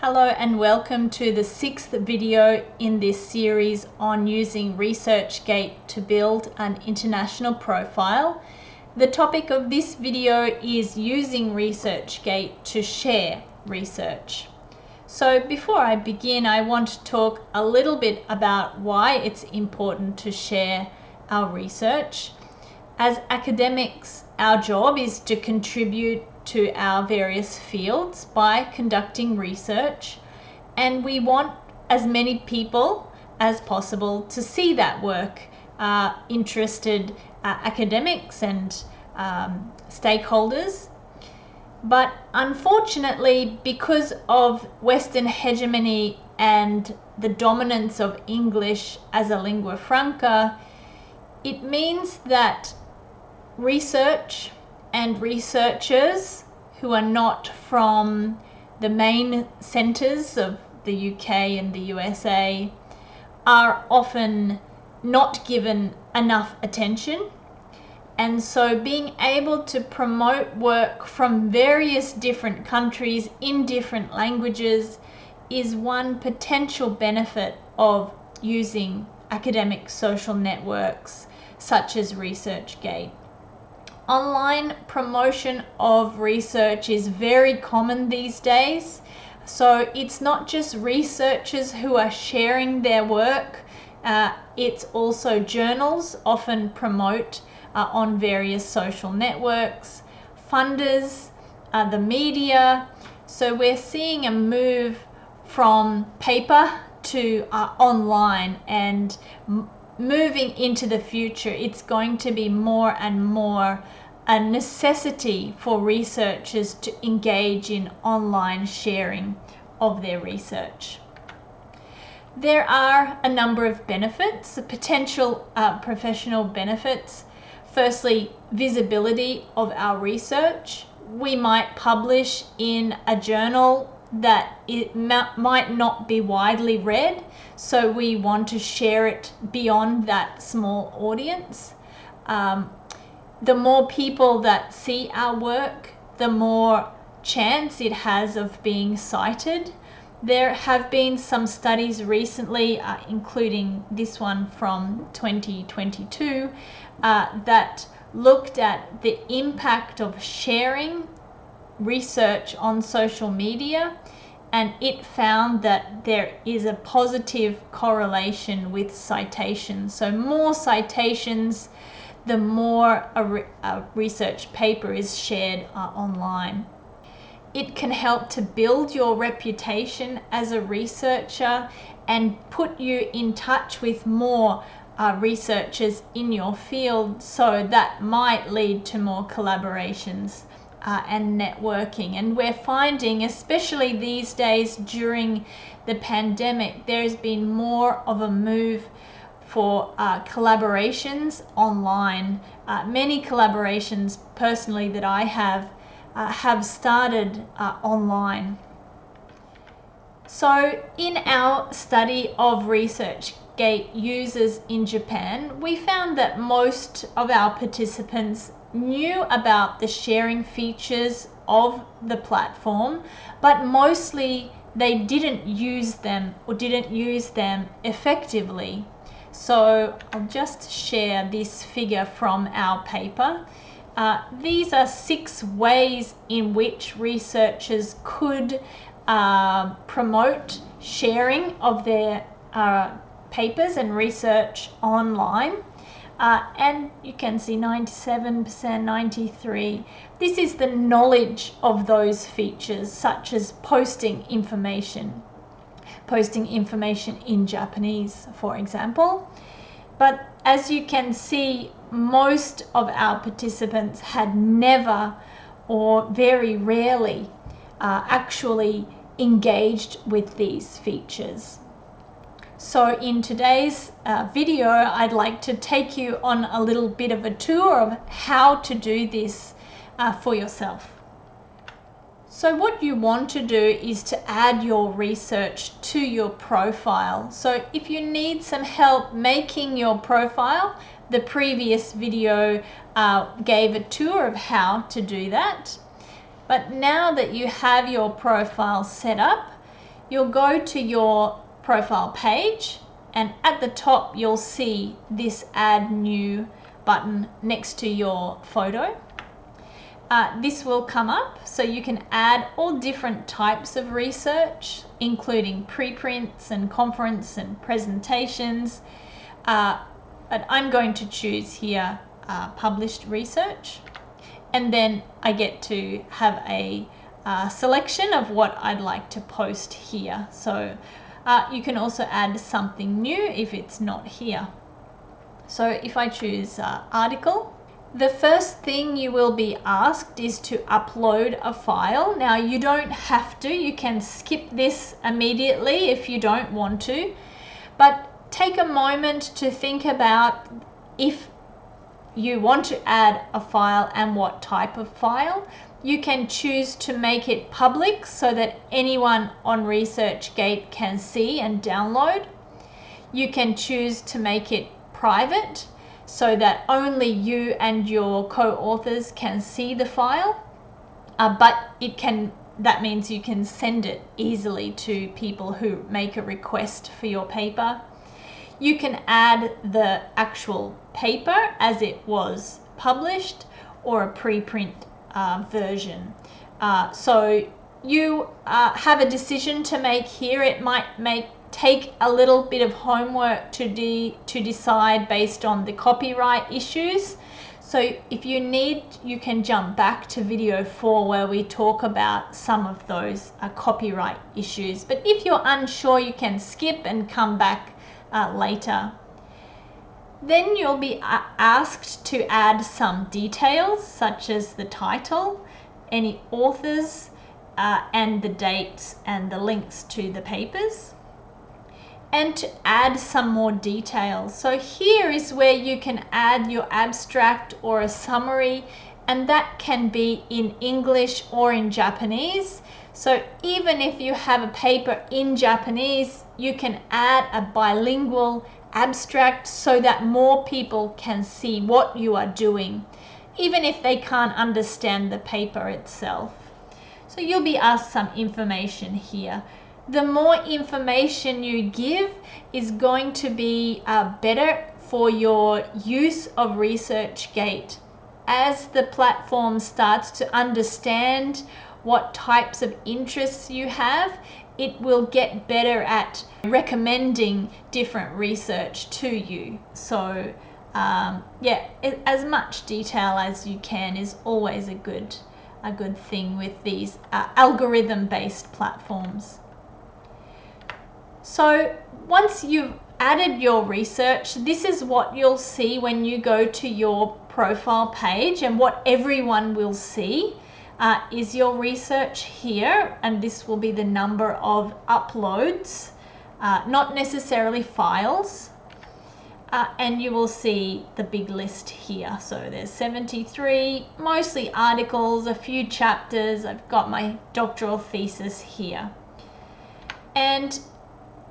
Hello and welcome to the 6th video in this series on using ResearchGate to build an international profile. The topic of this video is using ResearchGate to share research. So before I begin, I want to talk a little bit about why it's important to share our research. As academics, our job is to contribute to our various fields by conducting research, and we want as many people as possible to see that work, interested academics and stakeholders. But unfortunately, because of Western hegemony and the dominance of English as a lingua franca, it means that research and researchers who are not from the main centres of the UK and the USA are often not given enough attention. And so being able to promote work from various different countries in different languages is one potential benefit of using academic social networks such as ResearchGate. Online promotion of research is very common these days. So it's not just researchers who are sharing their work, it's also journals often promote on various social networks, funders, the media. So we're seeing a move from paper to online, and moving into the future, it's going to be more and more a necessity for researchers to engage in online sharing of their research. There are a number of benefits, potential professional benefits. Firstly, visibility of our research. We might publish in a journal that it might not be widely read, so we want to share it beyond that small audience. The more people that see our work, the more chance it has of being cited. There have been some studies recently, including this one from 2022, that looked at the impact of sharing research on social media, and it found that there is a positive correlation with citations. So more citations, the more a research paper is shared online. It can help to build your reputation as a researcher and put you in touch with more researchers in your field, so that might lead to more collaborations and networking. And we're finding, especially these days during the pandemic, there's been more of a move for collaborations online. Many collaborations personally that I have started online. So in our study of ResearchGate users in Japan, we found that most of our participants knew about the sharing features of the platform, but mostly they didn't use them or didn't use them effectively. So I'll just share this figure from our paper. These are 6 ways in which researchers could promote sharing of their papers and research online. And you can see 97%, 93%. This is the knowledge of those features, such as posting information in Japanese, for example. But as you can see, most of our participants had never or very rarely actually engaged with these features. So in today's video, I'd like to take you on a little bit of a tour of how to do this for yourself. So what you want to do is to add your research to your profile. So if you need some help making your profile, the previous video gave a tour of how to do that. But now that you have your profile set up, you'll go to your profile page, and at the top you'll see this Add New button next to your photo. This will come up, so you can add all different types of research, including preprints and conference and presentations. But I'm going to choose here published research, and then I get to have a selection of what I'd like to post here. So you can also add something new if it's not here. So if I choose article, the first thing you will be asked is to upload a file. Now you don't have to, you can skip this immediately if you don't want to, but take a moment to think about if you want to add a file and what type of file. You can choose to make it public so that anyone on ResearchGate can see and download. You can choose to make it private so that only you and your co-authors can see the file, but that means you can send it easily to people who make a request for your paper. You can add the actual paper as it was published or a preprint version. So you have a decision to make here. It might take a little bit of homework to decide based on the copyright issues. So if you need, you can jump back to video 4 where we talk about some of those copyright issues. But if you're unsure, you can skip and come back later. Then you'll be asked to add some details such as the title, any authors, and the dates and the links to the papers, and to add some more details. So here is where you can add your abstract or a summary, and that can be in English or in Japanese. So even if you have a paper in Japanese, you can add a bilingual abstract so that more people can see what you are doing, even if they can't understand the paper itself. So you'll be asked some information here. The more information you give is going to be better for your use of ResearchGate. As the platform starts to understand what types of interests you have, it will get better at recommending different research to you. So as much detail as you can is always a good thing with these algorithm-based platforms. So once you've added your research, this is what you'll see when you go to your profile page, and what everyone will see is your research here, and this will be the number of uploads, not necessarily files, and you will see the big list here. So there's 73, mostly articles, a few chapters. I've got my doctoral thesis here, and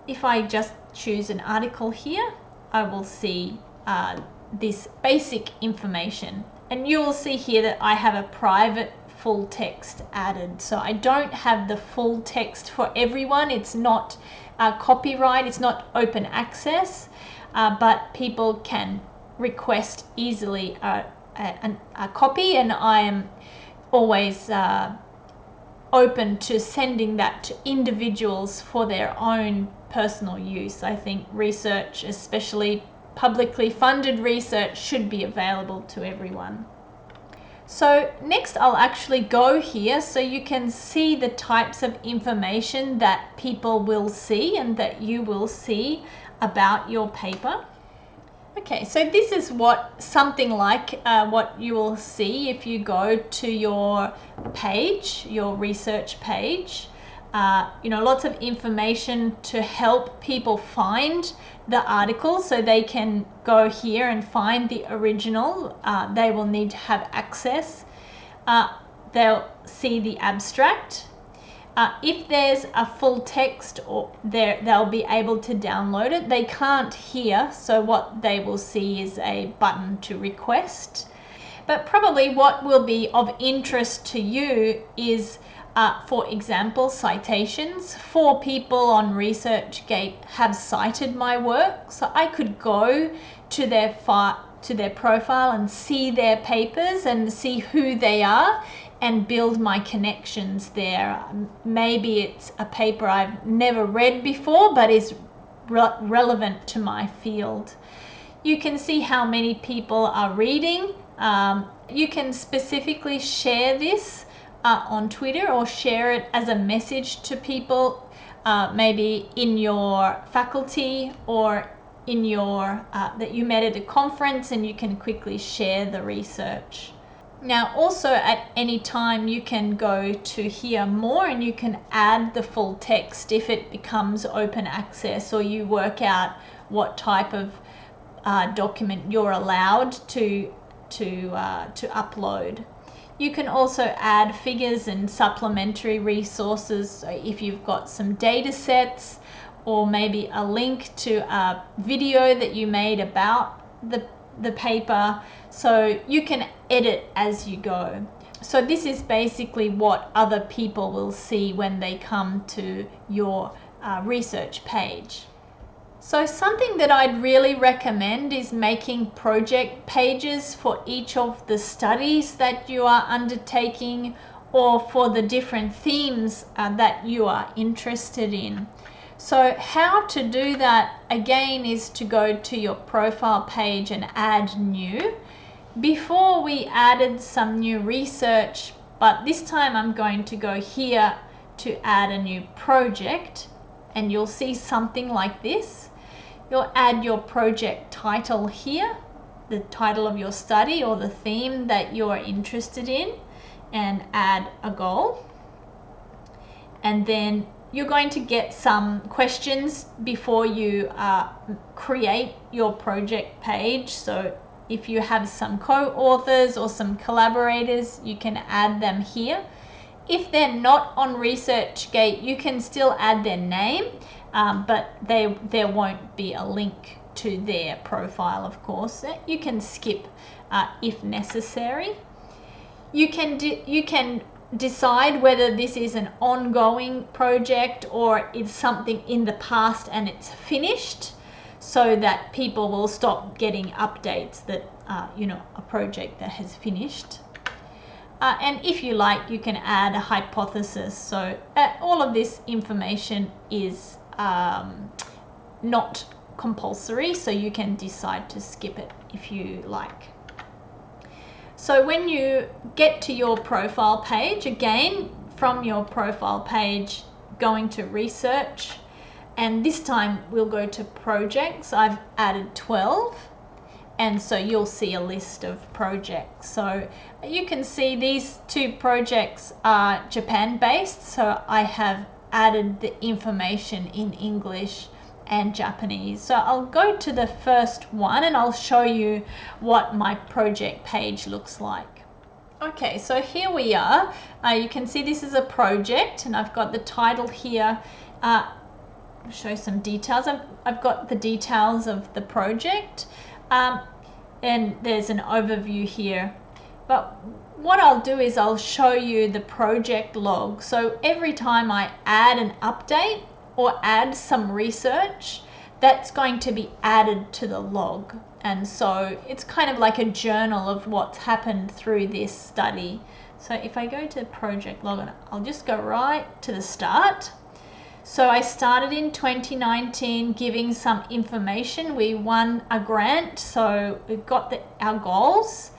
if I just choose an article here, I will see this basic information, and you will see here that I have a private full text added. So I don't have the full text for everyone. It's not copyright, it's not open access, but people can request easily a copy, and I am always open to sending that to individuals for their own personal use. I think research, especially publicly funded research, should be available to everyone. So next I'll actually go here so you can see the types of information that people will see and that you will see about your paper. Okay, so this is something like what you will see if you go to your page, your research page. Lots of information to help people find the article, so they can go here and find the original. They will need to have access. They'll see the abstract. If there's a full text, they'll be able to download it. They can't here, so what they will see is a button to request. But probably what will be of interest to you is for example, citations. 4 people on ResearchGate have cited my work, so I could go to their profile and see their papers and see who they are and build my connections there. Maybe it's a paper I've never read before but is relevant to my field. You can see how many people are reading. You can specifically share this on Twitter or share it as a message to people, maybe in your faculty or in your that you met at a conference, and you can quickly share the research. Now also at any time you can go to hear more and you can add the full text if it becomes open access or you work out what type of document you're allowed to upload. You can also add figures and supplementary resources. So if you've got some data sets or maybe a link to a video that you made about the paper, so you can edit as you go. So this is basically what other people will see when they come to your research page. So something that I'd really recommend is making project pages for each of the studies that you are undertaking or for the different themes that you are interested in. So how to do that again is to go to your profile page and add new. Before we added some new research, but this time I'm going to go here to add a new project, and you'll see something like this. You'll add your project title here, the title of your study or the theme that you're interested in, and add a goal. And then you're going to get some questions before you create your project page. So if you have some co-authors or some collaborators, you can add them here. If they're not on ResearchGate, you can still add their name, but there won't be a link to their profile, of course. You can skip if necessary. You can decide whether this is an ongoing project or it's something in the past and it's finished, so that people will stop getting updates that a project that has finished. And if you like, you can add a hypothesis. So all of this information is not compulsory, so you can decide to skip it if you like. So when you get to your profile page, again, from your profile page, going to research, and this time we'll go to projects. I've added 12, and so you'll see a list of projects. So you can see these 2 projects are Japan based, so I have added the information in English and Japanese. So I'll go to the first one and I'll show you what my project page looks like. Okay, so here we are. You can see this is a project and I've got the title here. I'll show some details. I've got the details of the project, and there's an overview here. But what I'll do is I'll show you the project log. So every time I add an update or add some research, that's going to be added to the log. And so it's kind of like a journal of what's happened through this study. So if I go to project log, I'll just go right to the start. So I started in 2019 giving some information. We won a grant, so we've got our goals.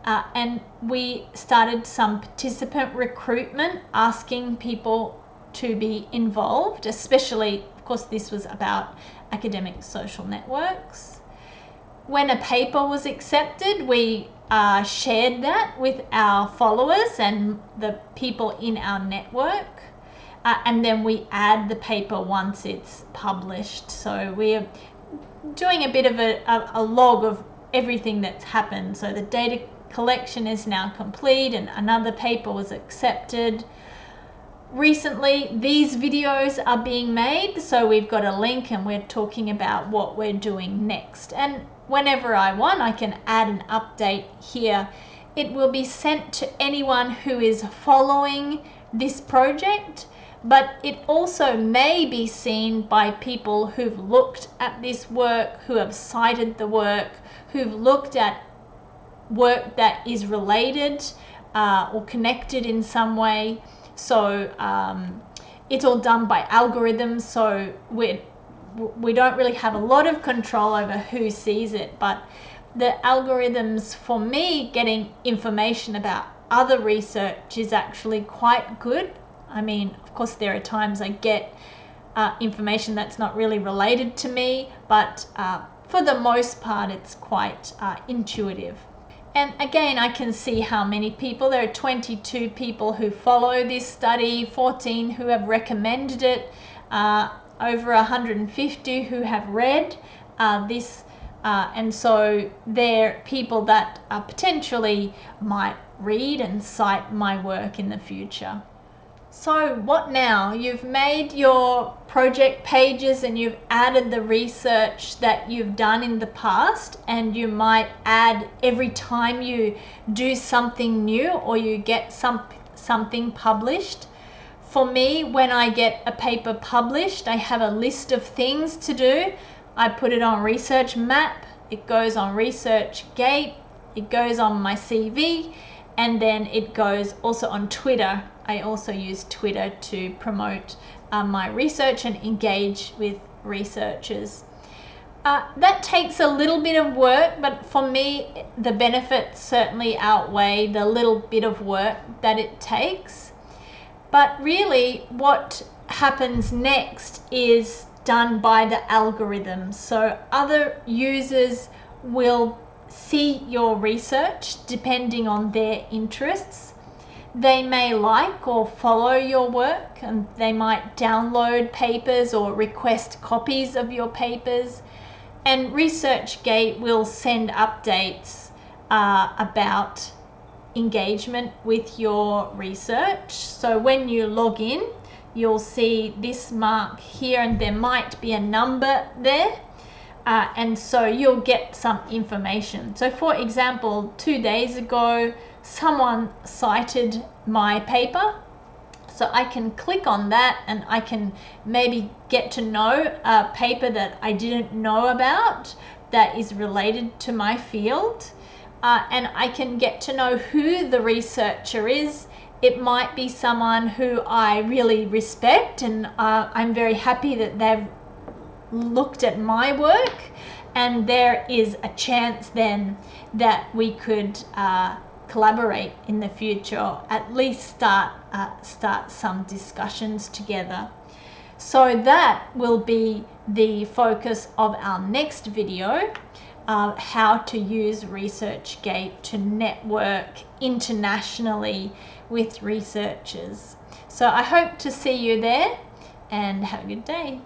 And we started some participant recruitment, asking people to be involved, especially, of course, this was about academic social networks. When a paper was accepted, we shared that with our followers and the people in our network. And then we add the paper once it's published. So we're doing a bit of a log of everything that's happened. So the data collection is now complete and another paper was accepted. Recently, these videos are being made, so we've got a link and we're talking about what we're doing next. And whenever I want, I can add an update here it will be sent to anyone who is following this project, but it also may be seen by people who've looked at this work, who have cited the work, who've looked at work that is related or connected in some way. So it's all done by algorithms, so we don't really have a lot of control over who sees it, but the algorithms for me getting information about other research is actually quite good. I mean, of course there are times I get information that's not really related to me, but for the most part it's quite intuitive. And again, I can see how many people. There are 22 people who follow this study, 14 who have recommended it, over 150 who have read this, and so they're people that potentially might read and cite my work in the future. So what now? You've made your project pages and you've added the research that you've done in the past, and you might add every time you do something new or you get something published. For me, when I get a paper published, I have a list of things to do. I put it on Research Map, it goes on ResearchGate, it goes on my CV, and then it goes also on Twitter. I also use Twitter to promote my research and engage with researchers. That takes a little bit of work, but for me, the benefits certainly outweigh the little bit of work that it takes. But really, what happens next is done by the algorithms. So other users will see your research depending on their interests. They may like or follow your work, and they might download papers or request copies of your papers. And ResearchGate will send updates about engagement with your research. So when you log in, you'll see this mark here, and there might be a number there. And so you'll get some information. So for example, 2 days ago, someone cited my paper. So I can click on that and I can maybe get to know a paper that I didn't know about that is related to my field. And I can get to know who the researcher is. It might be someone who I really respect, and I'm very happy that they've looked at my work, and there is a chance then that we could collaborate in the future, or at least start some discussions together. So that will be the focus of our next video, how to use ResearchGate to network internationally with researchers. So I hope to see you there, and have a good day.